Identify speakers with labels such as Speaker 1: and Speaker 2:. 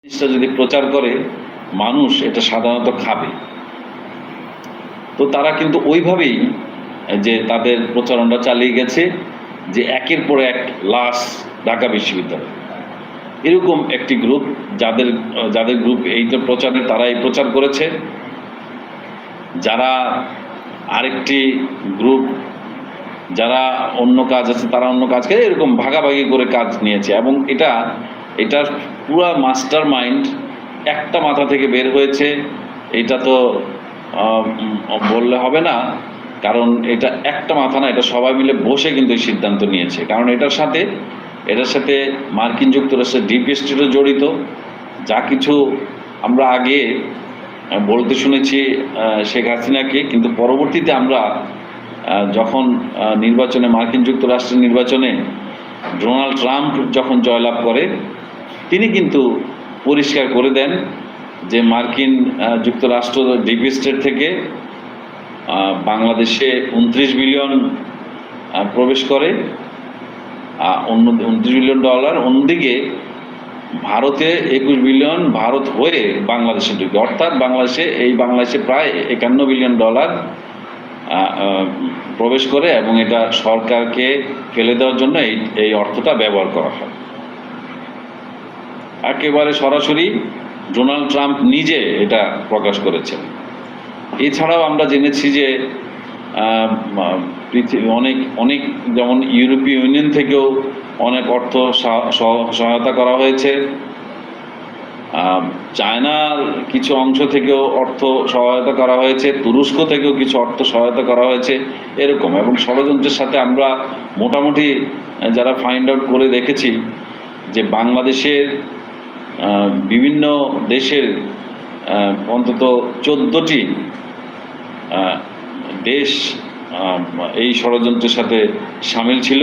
Speaker 1: জিনিসটা যদি প্রচার করে মানুষ এটা সাধারণত খাবে। তো তারা কিন্তু ওইভাবেই যে তাদের প্রচারণা চালিয়ে গেছে যে একের পর এক লাশ ঢাকা বিশ্ববিদ্যালয়, এরকম একটি গ্রুপ যাদের যাদের গ্রুপ এইটা প্রচারে তারা এই প্রচার করেছে। যারা আরেকটি গ্রুপ যারা অন্য কাজ আছে তারা অন্য কাজ করে এরকম ভাগাভাগি করে কাজ নিয়েছে, এবং এটার পুরা মাস্টার মাইন্ড একটা মাথা থেকে বের হয়েছে। এটা তো বললে হবে না, কারণ এটা একটা মাথা না, এটা সবাই মিলে বসে কিন্তু এই সিদ্ধান্ত নিয়েছে। কারণ এটার সাথে মার্কিন যুক্তরাষ্ট্রের ডিপ স্টেটও জড়িত। যা কিছু আমরা আগে বলতে শুনেছি শেখ হাসিনাকে, কিন্তু পরবর্তীতে আমরা যখন নির্বাচনে মার্কিন যুক্তরাষ্ট্রের নির্বাচনে ডোনাল্ড ট্রাম্প যখন জয়লাভ করে, তিনি কিন্তু পরিষ্কার করে দেন যে মার্কিন যুক্তরাষ্ট্র ডিপ স্টেট থেকে বাংলাদেশে 29 বিলিয়ন প্রবেশ করে, $29 বিলিয়ন। অন্যদিকে ভারতে 21 বিলিয়ন ভারত হয়ে বাংলাদেশে ঢুকে, অর্থাৎ বাংলাদেশে প্রায় $51 বিলিয়ন প্রবেশ করে, এবং এটা সরকারকে ফেলে দেওয়ার জন্য এই অর্থটা ব্যবহার করা হয়। একেবারে সরাসরি ডোনাল্ড ট্রাম্প নিজে এটা প্রকাশ করেছেন। এছাড়াও আমরা জেনেছি যে পৃথিবী অনেক যেমন ইউরোপীয় ইউনিয়ন থেকেও অনেক অর্থ সহায়তা করা হয়েছে, চায়নার কিছু অংশ থেকেও অর্থ সহায়তা করা হয়েছে, তুরস্ক থেকেও কিছু অর্থ সহায়তা করা হয়েছে এরকম। এবং ষড়যন্ত্রের সাথে আমরা মোটামুটি যারা ফাইন্ড আউট করে দেখেছি যে বাংলাদেশের বিভিন্ন দেশের অন্তত 14টি দেশ এই ষড়যন্ত্রের সাথে সামিল ছিল।